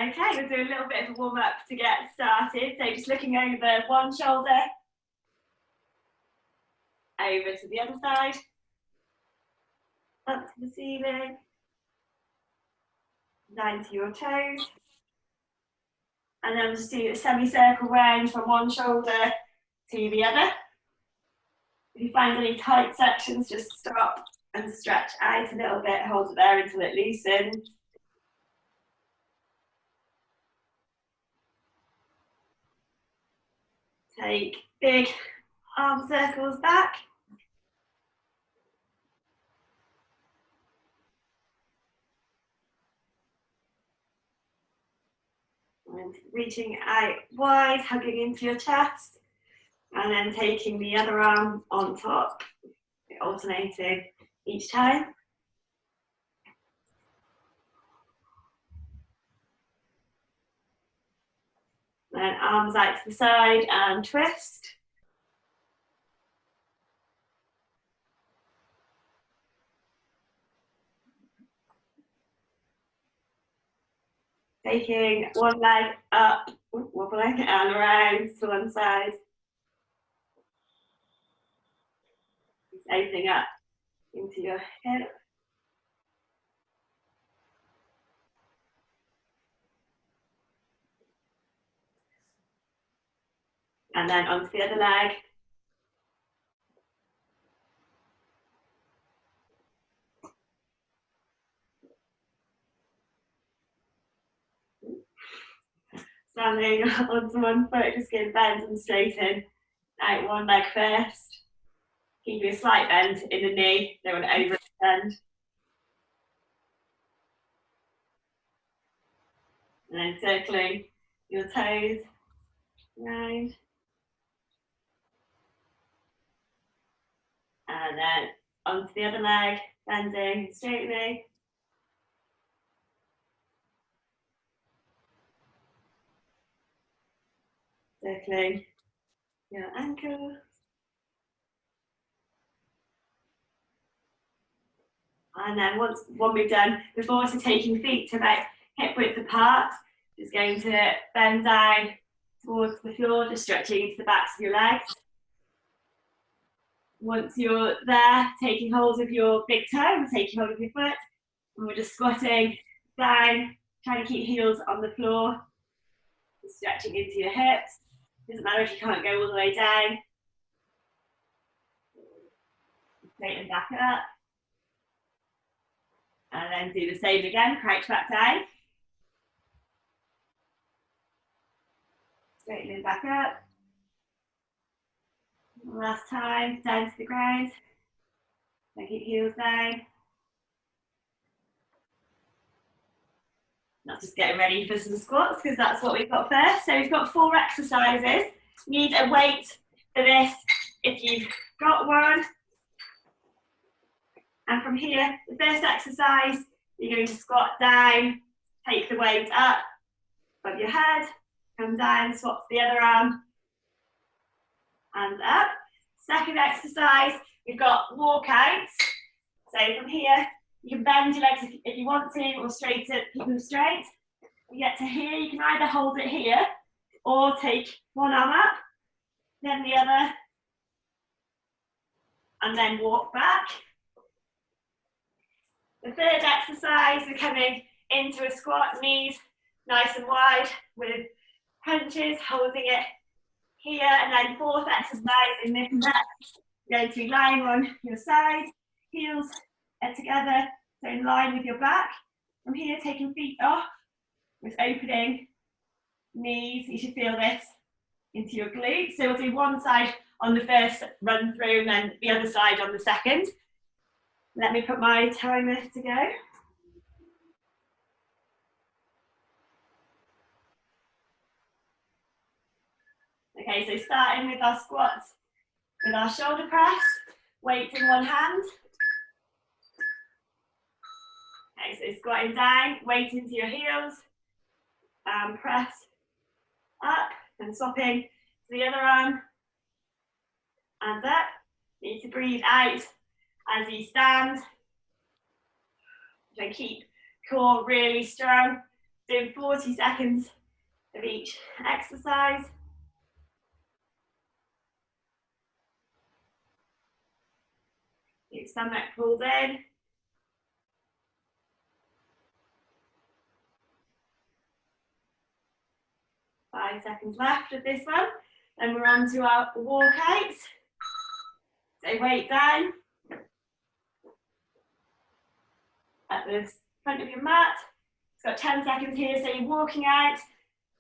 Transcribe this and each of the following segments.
Okay, we'll do a little bit of a warm up to get started. So just looking over one shoulder, over to the other side, up to the ceiling, down to your toes. And then we'll just do a semicircle round from one shoulder to the other. If you find any tight sections, just stop and stretch out a little bit, hold it there until it loosens. Take big arm circles back. And reaching out wide, hugging into your chest. And then taking the other arm on top, alternating each time. Then arms out to the side and twist. Taking one leg up, wobbling, and around to one side. Opening up into your hip. And then onto the other leg. Standing onto one foot, just going bend and straighten. Out one leg first. Keeping a slight bend in the knee, don't want to overextend. And then circling your toes round. And then onto the other leg, bending, straightening. Circling your ankle. And then once we've done, before to taking feet to about hip width apart, just going to bend down towards the floor, just stretching into the backs of your legs. Once you're there, taking hold of your big toe, taking hold of your foot, and we're just squatting down, trying to keep heels on the floor, just stretching into your hips. Doesn't matter if you can't go all the way down. Straighten back up. And then do the same again, crouch back down. Straightening back up. Last time, down to the ground. So keep heels down. Not just getting ready for some squats, because that's what we've got first. So we've got 4 exercises. Need a weight for this if you've got one. And from here, the first exercise, you're going to squat down, take the weight up above your head, come down, swap to the other arm, and up. Second exercise, we've got walkouts. So from here, you can bend your legs if you want to, or straighten, keep them straight. You get to here, you can either hold it here, or take one arm up, then the other, and then walk back. The third exercise, we're coming into a squat, knees nice and wide with punches, holding it here. And then fourth exercise in this and that, you're going to be lying on your side, heels are together, so in line with your back. From here, taking feet off, with opening knees. You should feel this into your glutes. So we'll do one side on the first run through and then the other side on the second. Let me put my timer to go. Okay, so starting with our squats, with our shoulder press, weights in one hand. Okay, so squatting down, weight into your heels, and press up, and swapping to the other arm, and up. You need to breathe out as you stand. So keep core really strong. Doing 40 seconds of each exercise. Keep stomach pulled in. Five seconds left of this one. Then we're on to our walkouts. So weight down at the front of your mat. It's got 10 seconds here, so you're walking out.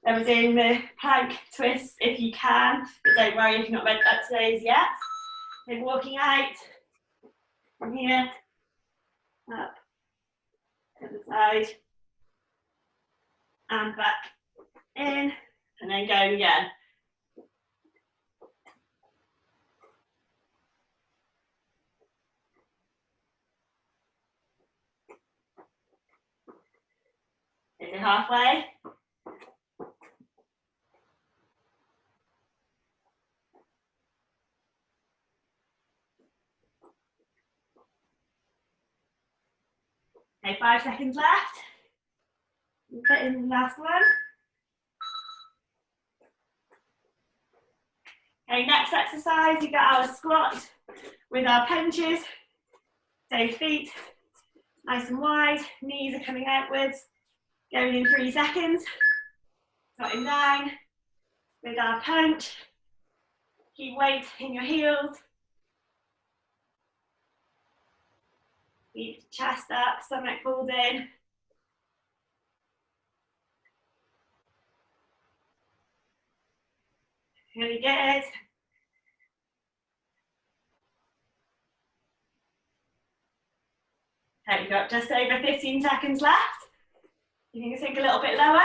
Then we're doing the plank twist if you can, but don't worry if you're not ready up to those yet. So walking out from here, up to the side, and back in, and then going again. Is it halfway? Okay, 5 seconds left. Put in the last one. Okay, next exercise, you got our squat with our punches. So feet nice and wide, knees are coming outwards. Going in 3 seconds. Squatting down with our punch. Keep weight in your heels. Keep chest up, stomach pulled in. Really good. Okay, we've got just over 15 seconds left. You can sink a little bit lower.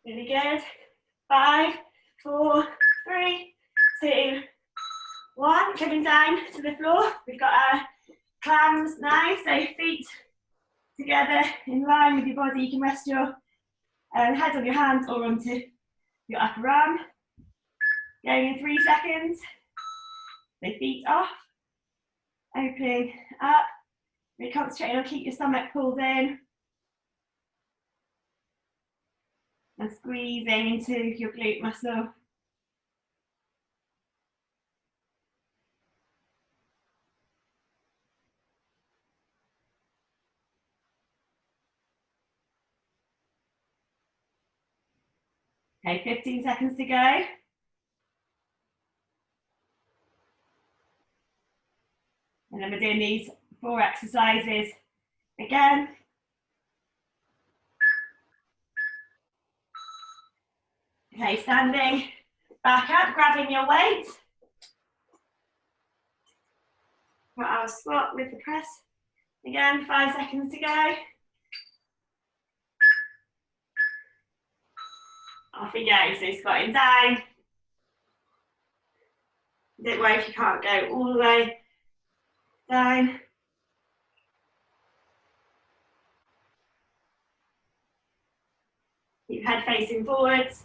Really good. 5, 4, 3, 2, 1. Coming down to the floor. We've got our clams now, so feet together in line with your body. You can rest your head on your hands or onto your upper arm. Going in 3 seconds. So feet off. Opening up. Really concentrating on keep your stomach pulled in. And squeezing into your glute muscle. Okay, 15 seconds to go. And then we're doing these 4 exercises again. Okay, standing back up, grabbing your weight. Got our squat with the press. Again, 5 seconds to go. Off we go, so squatting down. Don't worry if you can't go all the way down. Keep head facing forwards.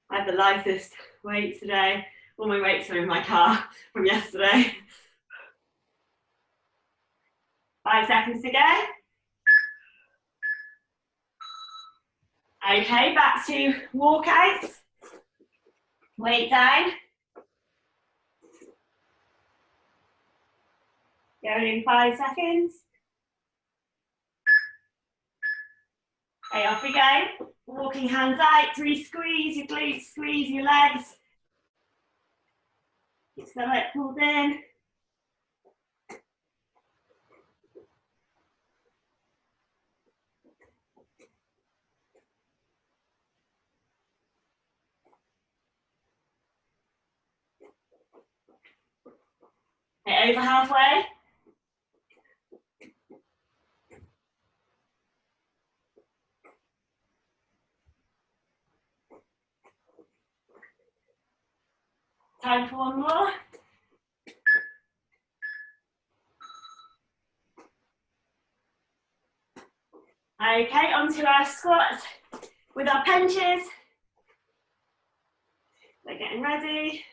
I have the lightest weight today. All my weights are in my car from yesterday. 5 seconds to go. Okay, back to walkouts. Weight down. Going in 5 seconds. Okay, off we go. Walking hands out, squeeze your glutes, squeeze your legs. Keep stomach pulled in. Okay, over halfway. Time for one more. Okay, onto our squats with our punches. We're getting ready.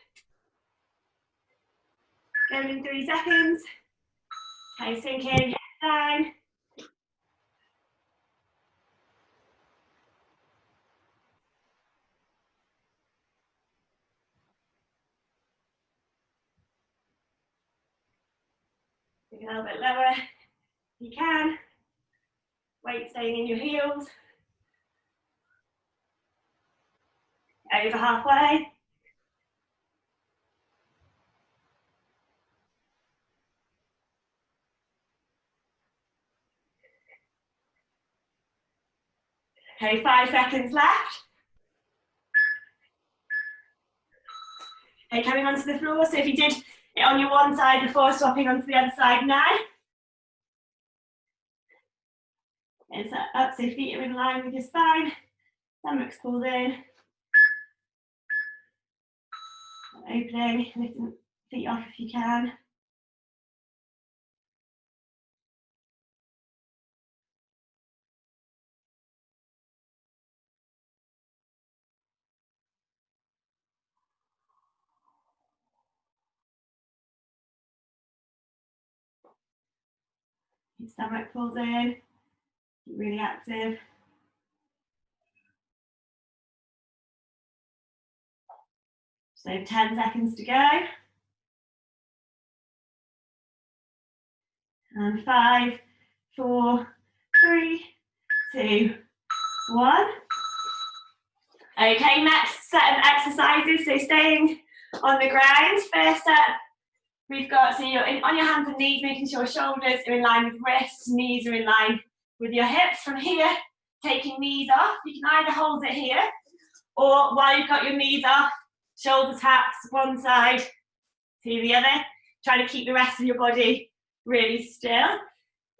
Going in 3 seconds. Okay, sinking down. Sink a little bit lower if you can. Weight staying in your heels. Over halfway. Okay, 5 seconds left. Okay, coming onto the floor. So if you did it on your one side before, swapping onto the other side now. And set up so feet are in line with your spine. Stomach's pulled in. Opening, lifting feet off if you can. Your stomach pulls in. Keep really active. So 10 seconds to go. And 5, 4, 3, 2, 1. Okay, next set of exercises. So staying on the ground. First up, we've got, so you're on your hands and knees, making sure shoulders are in line with wrists, knees are in line with your hips. From here, taking knees off. You can either hold it here, or while you've got your knees off, shoulder taps one side to the other. Trying to keep the rest of your body really still.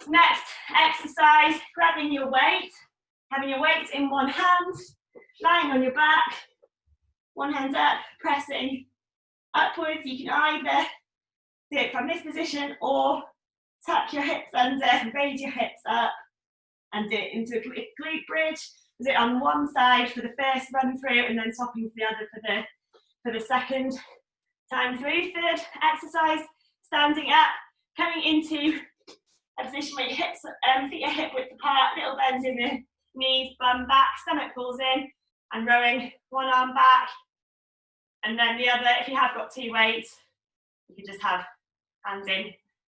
Next exercise, grabbing your weight, having your weight in one hand, lying on your back, one hand up, pressing upwards. You can either do it from this position or tuck your hips under, raise your hips up and do it into a glute bridge. Do it on one side for the first run through and then swapping to the other for the second time through. Third exercise, standing up, coming into a position where your hips, feet are hip width apart, little bends in the knees, bum back, stomach pulls in, and rowing one arm back, and then the other. If you have got 2 weights, you can just have hands in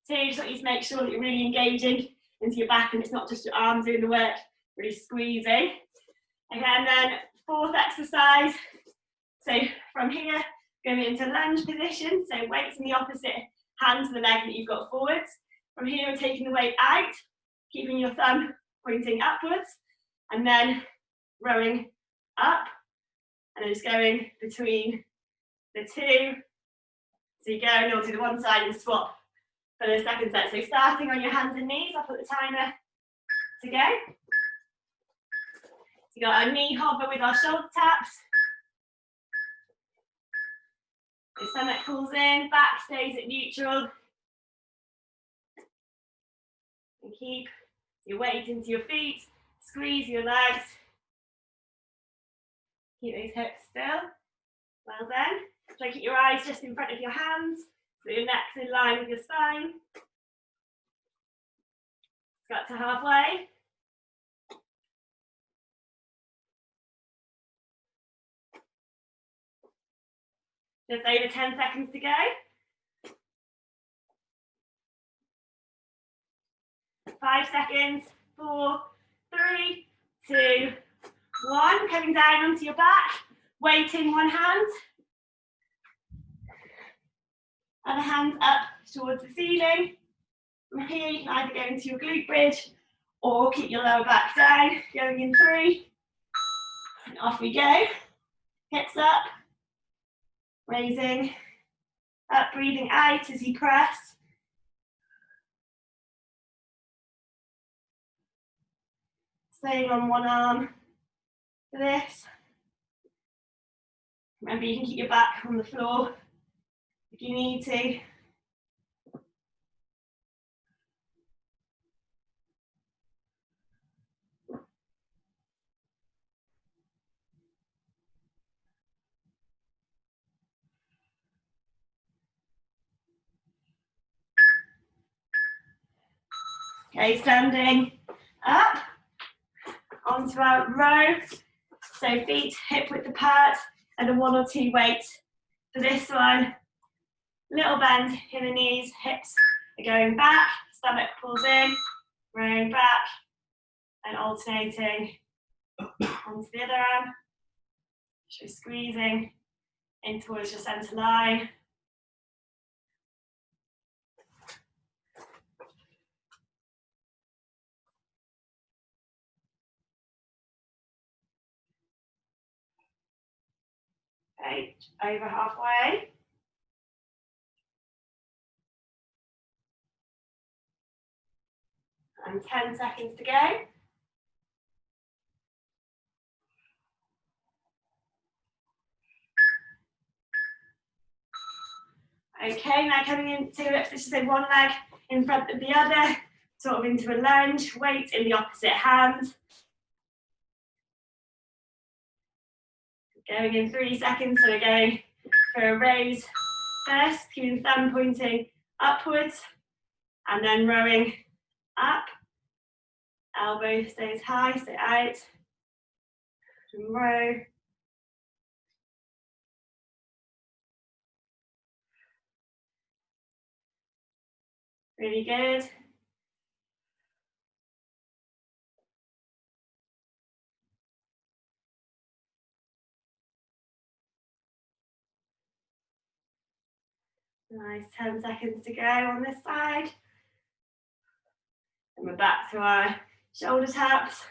2. Just want you to make sure that you're really engaging into your back and it's not just your arms doing the work, really squeezing. Okay, and then fourth exercise. So from here, going into lunge position, so weights in the opposite hand to the leg that you've got forwards. From here, we're taking the weight out, keeping your thumb pointing upwards, and then rowing up, and then just going between the 2. So you go and you'll do the one side and swap for the second set. So starting on your hands and knees, I'll put the timer to go. So you got our knee hover with our shoulder taps. The stomach pulls in, back stays at neutral. And keep your weight into your feet, squeeze your legs. Keep those hips still. Well done. Try to keep your eyes just in front of your hands, so your neck's in line with your spine. Got to halfway. Just over 10 seconds to go. 5 seconds, 4, 3, 2, 1. Coming down onto your back, weight in one hand. Other hand up towards the ceiling. From here, you can either go into your glute bridge or keep your lower back down. Going in 3. And off we go. Hips up. Raising up, breathing out as you press. Staying on one arm for this. Remember, you can keep your back on the floor if you need to. Okay, standing up onto our row. So feet hip width apart and a 1 or 2 weight. For this one, little bend in the knees, hips are going back, stomach pulls in, rowing back and alternating onto the other arm. So squeezing in towards your centre line. Okay, over halfway. And 10 seconds to go. Okay, now coming into, let's just say one leg in front of the other, sort of into a lunge, weight in the opposite hand. Going in 3 seconds, so we're going for a raise first, keeping thumb pointing upwards, and then rowing up. Elbow stays high, stay out, and row. Really good. Nice, 10 seconds to go on this side. And we're back to our shoulder taps.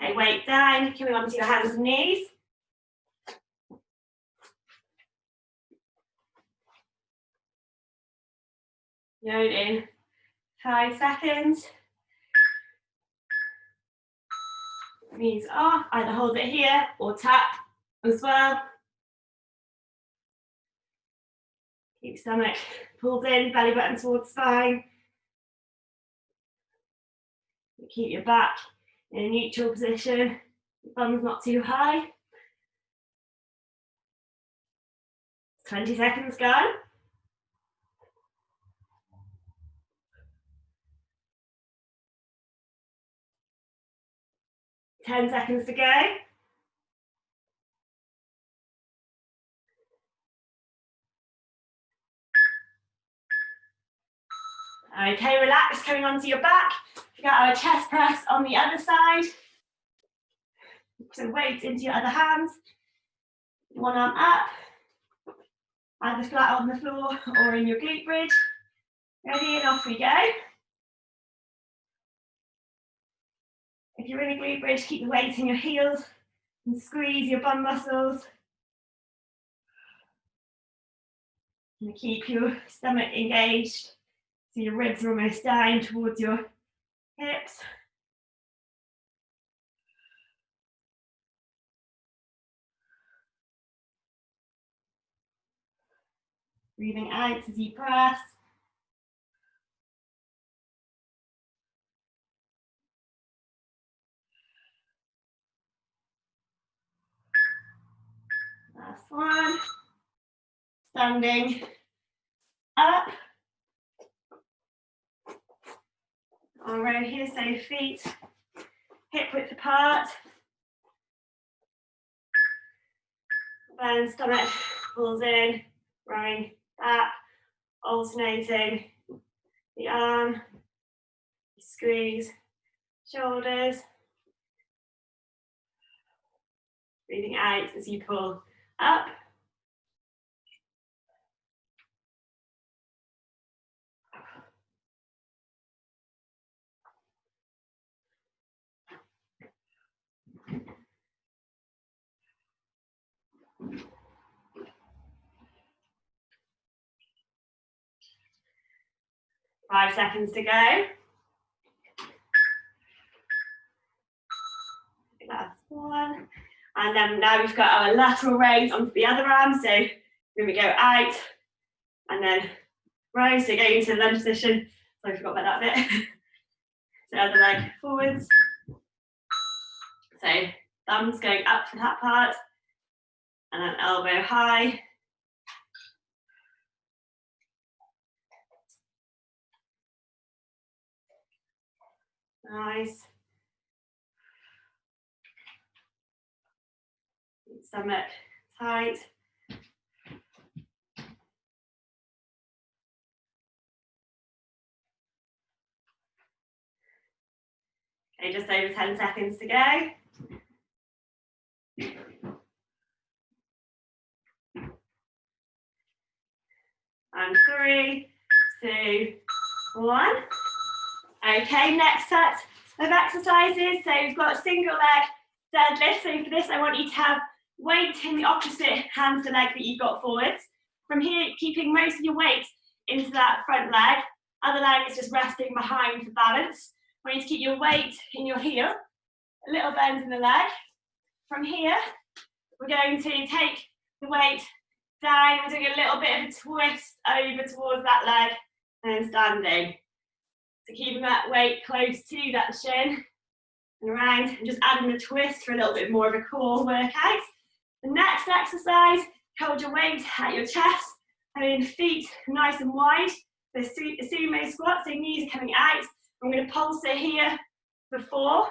Okay, weight down, coming onto your hands and knees. Load in 5 seconds. Knees off, either hold it here or tap as well. Keep stomach pulled in, belly button towards spine. Keep your back in a neutral position. Your bum's not too high. 20 seconds gone. 10 seconds to go. Okay, relax, coming onto your back. We've got our chest press on the other side. So weight into your other hand. One arm up, either flat on the floor or in your glute bridge. Ready, and off we go. If you're in a glute bridge, keep the weight in your heels and squeeze your bum muscles. And keep your stomach engaged so your ribs are almost down towards your hips. Breathing out as you press. Last one. Standing up. I'll row here, so feet hip width apart. Then stomach pulls in, rowing back, alternating the arm, squeeze shoulders. Breathing out as you pull up. Five seconds to go. Last one. And then now we've got our lateral raise onto the other arm. So when we go out and then row, so going into the lunge position. So I forgot about that bit. So other leg forwards. So thumbs going up for that part. And then elbow high. Nice. Stomach tight. Okay, just over 10 seconds to go. And 3, 2, 1. Okay, next set of exercises. So we've got single leg deadlift. So for this, I want you to have weight in the opposite hand to the leg that you've got forwards. From here, keeping most of your weight into that front leg. Other leg is just resting behind for balance. I want you to keep your weight in your heel. A little bend in the leg. From here, we're going to take the weight down. We're doing a little bit of a twist over towards that leg and then standing. So keeping that weight close to that shin and around, and just adding a twist for a little bit more of a core workout. The next exercise, hold your weight at your chest, having feet nice and wide. The sumo squat, so knees are coming out. I'm going to pulse it here for 4,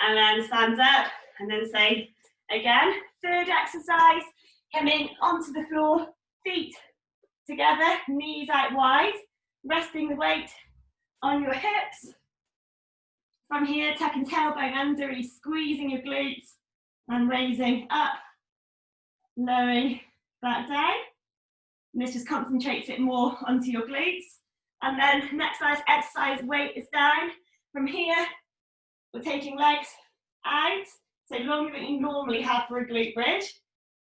and then stand up, and then say again. Third exercise, coming onto the floor, feet together, knees out wide, resting the weight on your hips. From here, tucking tailbone under, really squeezing your glutes and raising up, lowering that down. And this just concentrates it more onto your glutes. And then next exercise, weight is down. From here, we're taking legs out, so longer than you normally have for a glute bridge.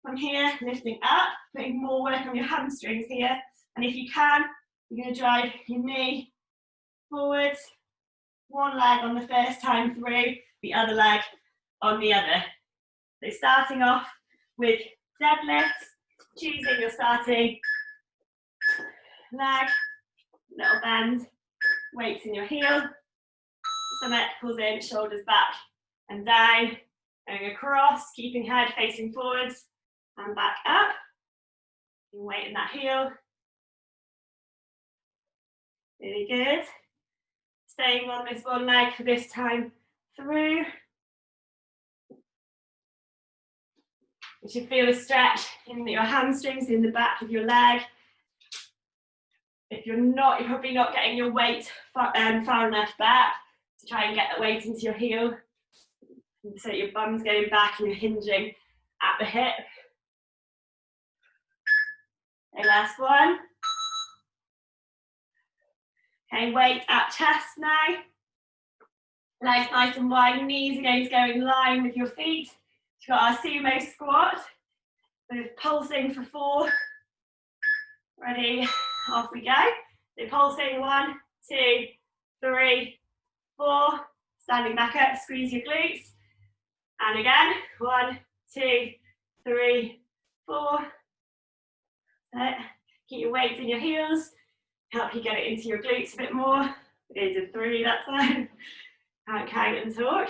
From here, lifting up, putting more work on your hamstrings here. And if you can, you're going to drive your knee forwards, one leg on the first time through, the other leg on the other. So starting off with deadlifts, choosing your starting leg, little bend, weights in your heel, stomach pulls in, shoulders back and down, going across, keeping head facing forwards and back up, and weight in that heel. Really good. Staying on this one leg for this time through. You should feel a stretch in your hamstrings, in the back of your leg. If you're not, you're probably not getting your weight far enough back to try and get the weight into your heel. So your bum's going back and you're hinging at the hip. Okay, last one. Okay, weight at chest now. Legs nice and wide, knees are going to go in line with your feet. We've got our sumo squat. We're pulsing for 4. Ready, off we go. So pulsing 1, 2, 3, 4. Standing back up, squeeze your glutes. And again, 1, 2, 3, 4. Keep your weight in your heels. Help you get it into your glutes a bit more. We did 3 that time. Can't count and talk.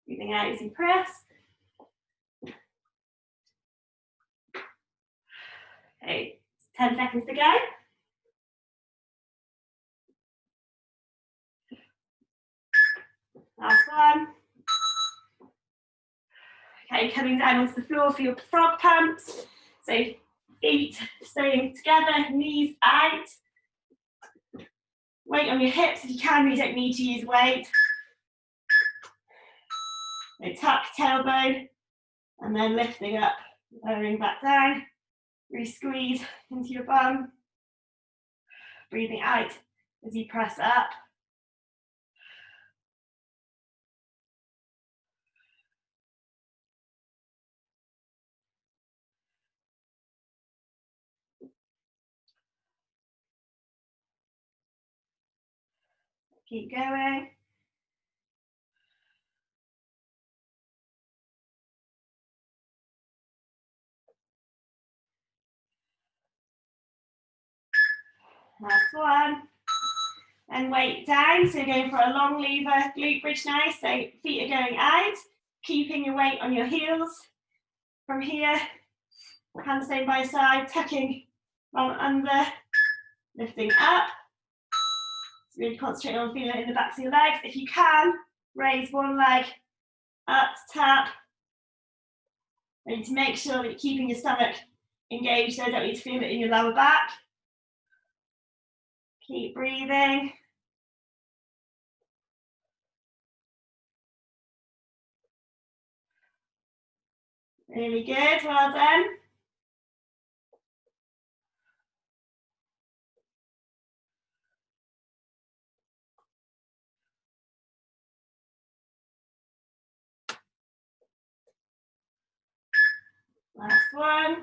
Breathing out as you press. Okay, 10 seconds to go. Last one. Okay, coming down onto the floor for your frog pumps. So feet staying together, knees out. Weight on your hips if you can, you don't need to use weight. So tuck tailbone and then lifting up, lowering back down. Really squeeze into your bum. Breathing out as you press up. Keep going. Last one. And weight down, so going for a long lever glute bridge now, so feet are going out, keeping your weight on your heels. From here, hands staying by side, tucking on under, lifting up, Really concentrate on feeling it in the backs of your legs. If you can, raise one leg up to tap. You need to make sure that you're keeping your stomach engaged so you don't need to feel it in your lower back. Keep breathing. Really good, well done. Last one.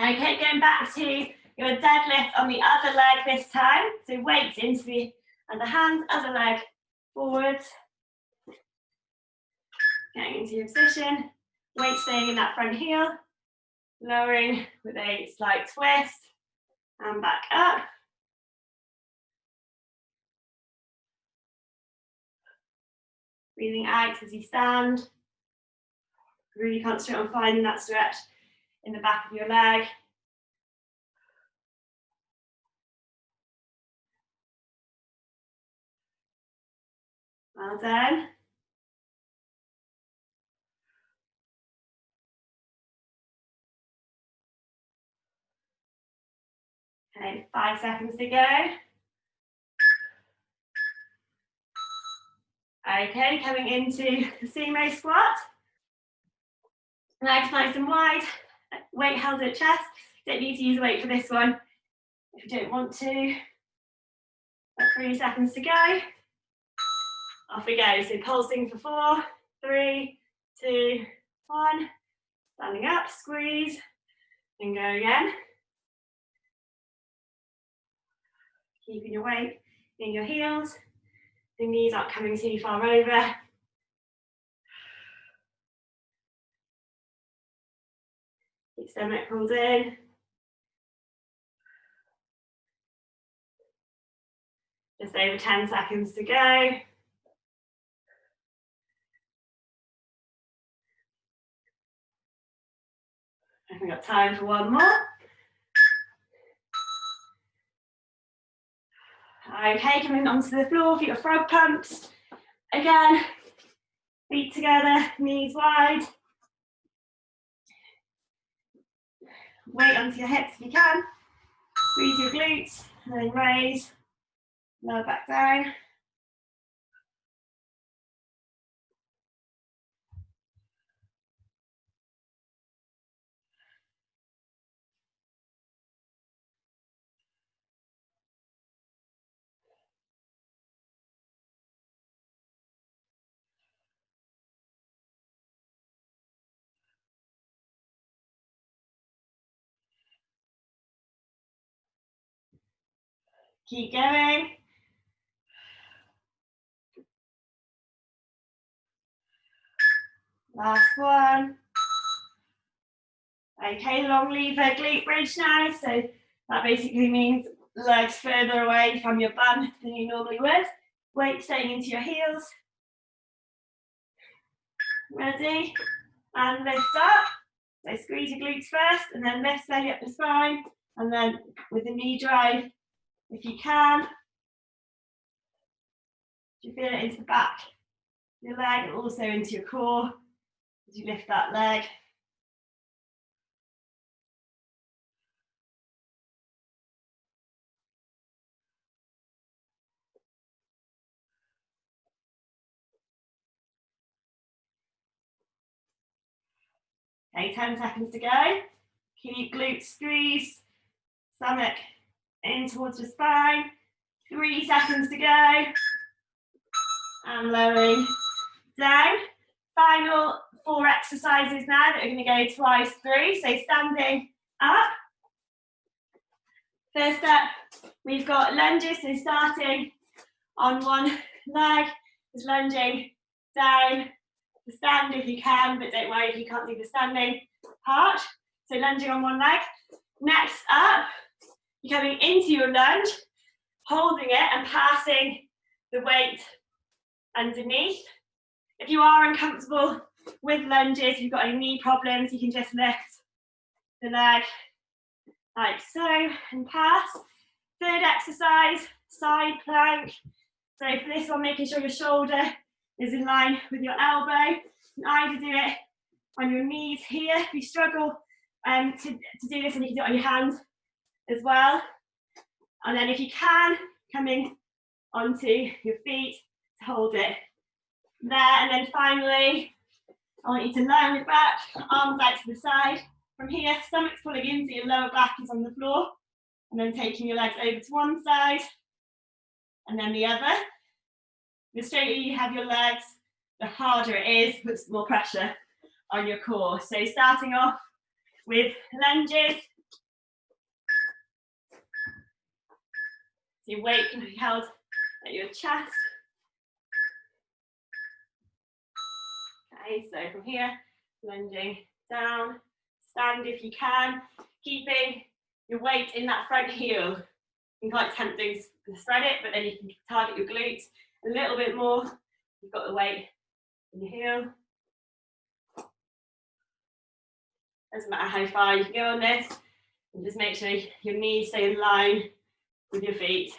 Okay, going back to your deadlift on the other leg this time. So weights into the other hand, other leg forwards. Getting into your position. Weight staying in that front heel. Lowering with a slight twist. And back up. Breathing out as you stand. Really concentrate on finding that stretch in the back of your leg. Well done. Okay, 5 seconds to go. Okay, coming into the sumo squat. Legs nice and wide, weight held at chest. Don't need to use weight for this one if you don't want to. But 3 seconds to go. Off we go. So pulsing for 4, 3, 2, 1. Standing up, squeeze, and go again. Keeping your weight in your heels. The knees aren't coming too far over. Keep stomach pulled in. Just over 10 seconds to go. I think we've got time for one more. Okay, coming onto the floor for your frog pumps. Again, feet together, knees wide. Weight onto your hips if you can. Squeeze your glutes, and then raise, lower back down. Keep going. Last one. Okay, long lever glute bridge now. So that basically means legs further away from your bum than you normally would. Weight staying into your heels. Ready? And lift up. So squeeze your glutes first, and then lift slowly up the spine. And then with the knee drive, if you can, you feel it into the back of your leg and also into your core as you lift that leg. Okay, 10 seconds to go. Keep glutes squeeze, stomach in towards the spine. 3 seconds to go. And lowering down. Final 4 exercises now that we're going to go twice through. So standing up. First up, we've got lunges. So starting on one leg, just lunging down. Stand if you can, but don't worry if you can't do the standing part. So lunging on one leg. Next up, you're coming into your lunge, holding it and passing the weight underneath. If you are uncomfortable with lunges, if you've got any knee problems, you can just lift the leg like so and pass. Third exercise, side plank. So for this one, making sure your shoulder is in line with your elbow. You can either do it on your knees here if you struggle to do this, and you can do it on your hands as well. And then if you can, coming onto your feet to hold it there. And then finally, I want you to lie on your back, arms out to the side. From here, stomach's pulling in so your lower back is on the floor. And then taking your legs over to one side and then the other. The straighter you have your legs, the harder it is, puts more pressure on your core. So starting off with lunges. So your weight can be held at your chest. Okay, so from here, lunging down, stand if you can, keeping your weight in that front heel. You can quite tempting to spread it, but then you can target your glutes a little bit more. You've got the weight in your heel. Doesn't matter how far you can go on this, and just make sure your knees stay in line with your feet.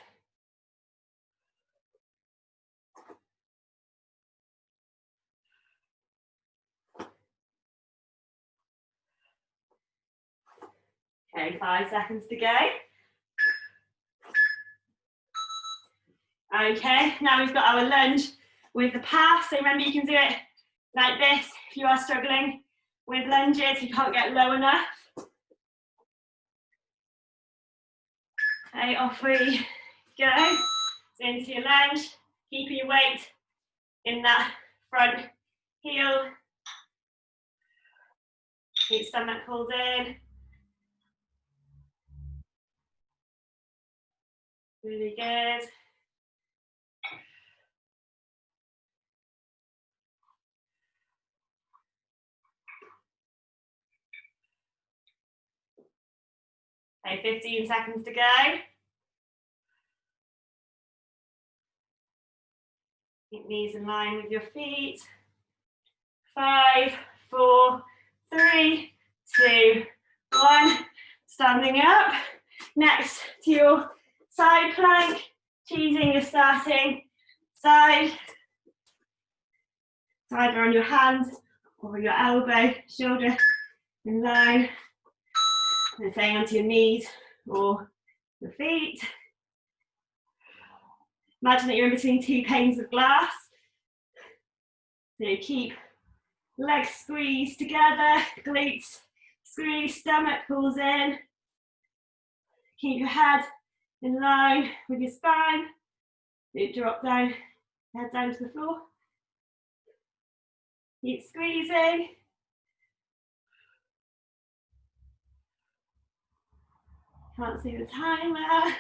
Okay, 5 seconds to go. Okay, now we've got our lunge with the pass. So remember, you can do it like this if you are struggling with lunges, you can't get low enough. Okay, off we go. So into your lunge, keeping your weight in that front heel. Keep stomach pulled in. Really good. Okay, 15 seconds to go. Keep knees in line with your feet. 5, 4, 3, 2, 1. Standing up. Next to your side plank, choosing your starting side. So either on your hand or your elbow, shoulder in line. And staying onto your knees or your feet. Imagine that you're in between 2 panes of glass. So keep legs squeezed together, glutes squeeze, stomach pulls in. Keep your head in line with your spine. You drop down, head down to the floor. Keep squeezing. Can't see the timer.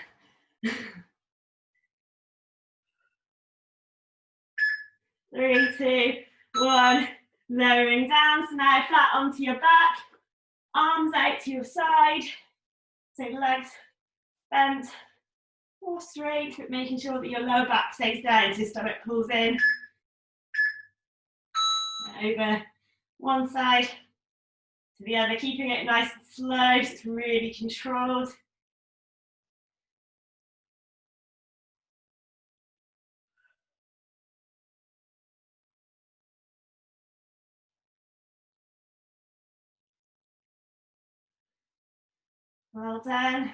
3, 2, 1. Lowering down. So now flat onto your back. Arms out to your side. So legs bent or straight, but making sure that your lower back stays down so your stomach pulls in. Over one side to the other, keeping it nice and slow so it's really controlled. Well done.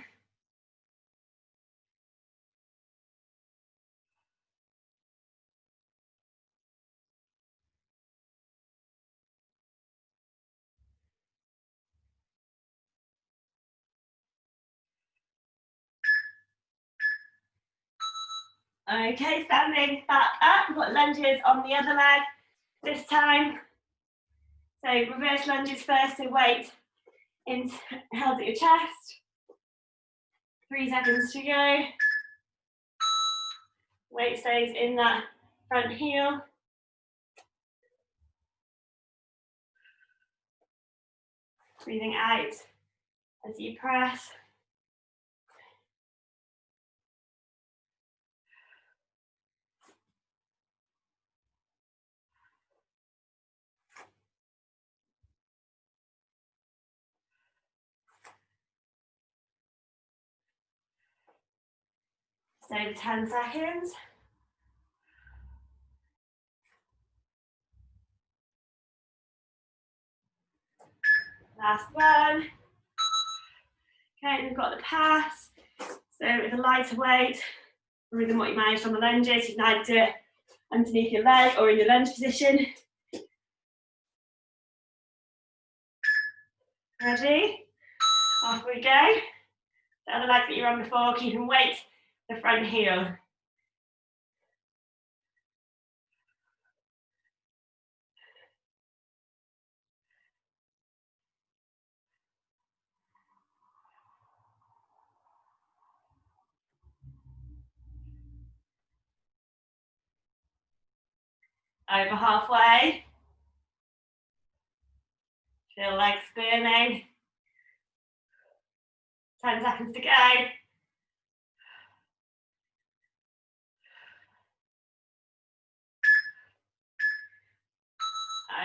Okay, standing back up. We've got lunges on the other leg this time. So reverse lunges first, so weight held at your chest. 3 seconds to go. Weight stays in that front heel. Breathing out as you press. Just over 10 seconds. Last one. Okay, we've got the pass. So with a lighter weight, rather than what you managed on the lunges, you can either do it underneath your leg or in your lunge position. Ready? Off we go. The other leg that you're on before, keeping weight the front heel. Over halfway. Feel legs burning. 10 seconds to go.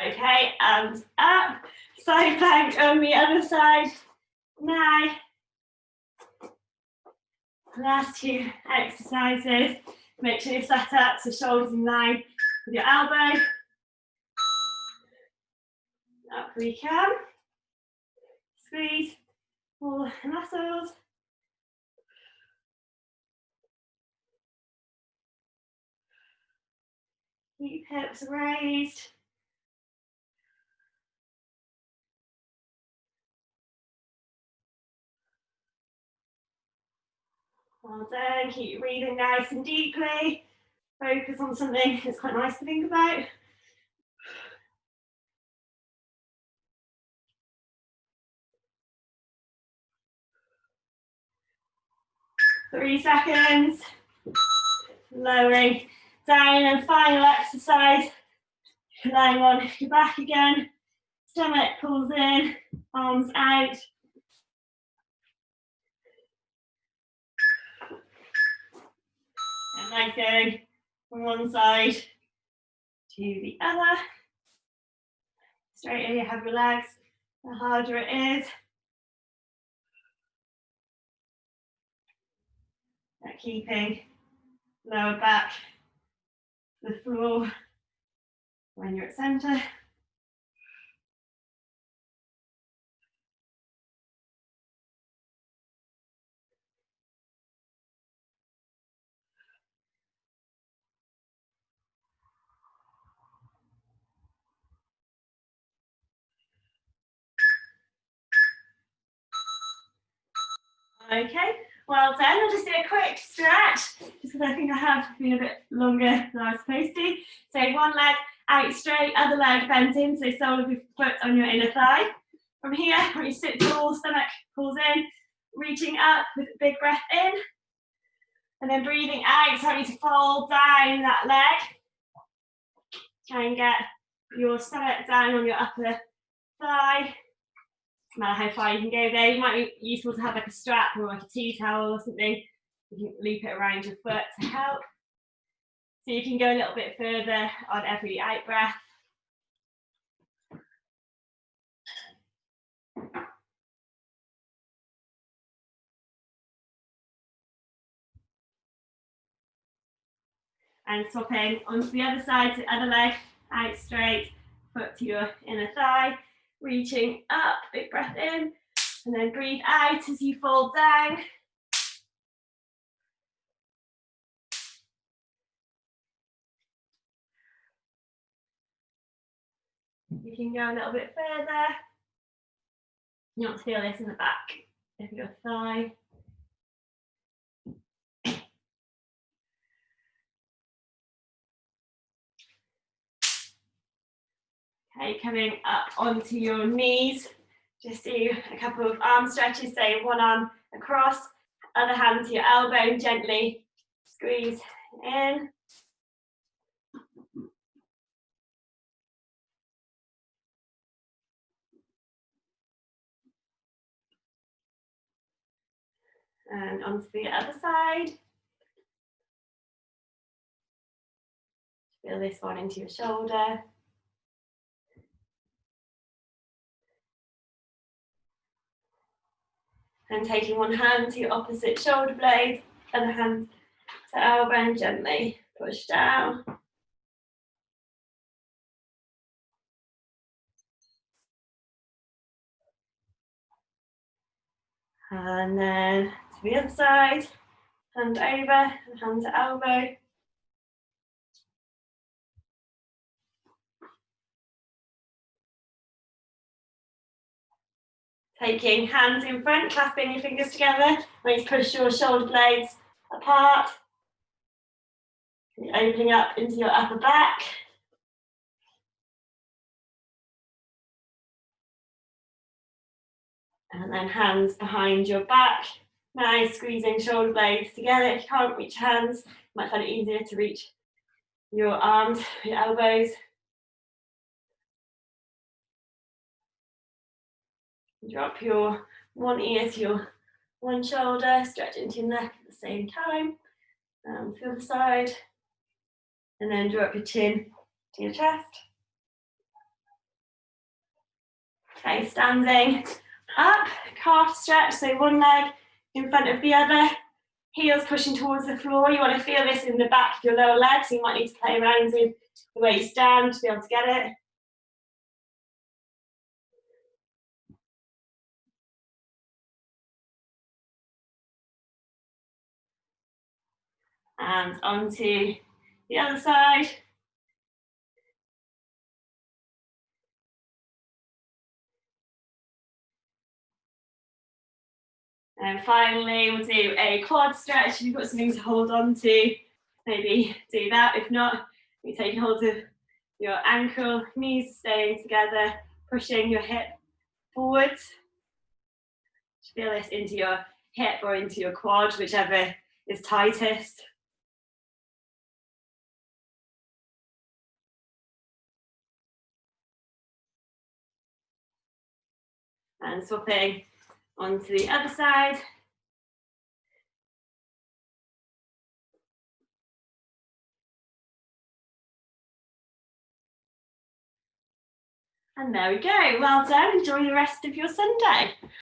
Okay, and up. Side plank on the other side. Now, last two exercises. Make sure you're set up so shoulders in line with your elbow. Up we come. Squeeze all the muscles. Keep hips raised. Well done. Keep breathing nice and deeply. Focus on something that's quite nice to think about. Three seconds. Lowering down, and final exercise. Lying on your back again. Stomach pulls in, arms out. And then going from one side to the other. Straighter you have your legs, the harder it is. But keeping lower back to the floor when you're at center. Okay, well done. I'll just do a quick stretch, just because I think I have been a bit longer than I was supposed to. So one leg out straight, other leg bent in, so sole of your foot on your inner thigh. From here, when you sit tall, stomach pulls in, reaching up with a big breath in, and then breathing out, starting to fold down that leg. Try and get your stomach down on your upper thigh. No matter how far you can go there, it might be useful to have like a strap or like a tea towel or something. You can loop it around your foot to help. So you can go a little bit further on every out breath. And swapping onto the other side, to the other leg, out straight, foot to your inner thigh, reaching up, big breath in, and then breathe out as you fold down. You can go a little bit further. You want to feel this in the back of your thigh. Okay, coming up onto your knees. Just do a couple of arm stretches, so one arm across, other hand to your elbow, and gently squeeze in. And onto the other side. Feel this one into your shoulder. And taking one hand to your opposite shoulder blade, other hand to elbow and gently push down. And then to the other side, hand over and hand to elbow. Taking hands in front, clasping your fingers together. When you push your shoulder blades apart. You're opening up into your upper back. And then hands behind your back. Nice, squeezing shoulder blades together. If you can't reach hands, you might find it easier to reach your arms, your elbows. Drop your one ear to your one shoulder, stretch into your neck at the same time. Feel the side. And then drop your chin to your chest. Okay, standing up, calf stretch, so one leg in front of the other, heels pushing towards the floor. You want to feel this in the back of your lower leg, so you might need to play around with the way you stand to be able to get it. And onto the other side. And finally, we'll do a quad stretch. If you've got something to hold on to, maybe do that. If not, you take hold of your ankle, knees staying together, pushing your hip forwards. Feel this into your hip or into your quad, whichever is tightest. And swapping onto the other side. And there we go. Well done. Enjoy the rest of your Sunday.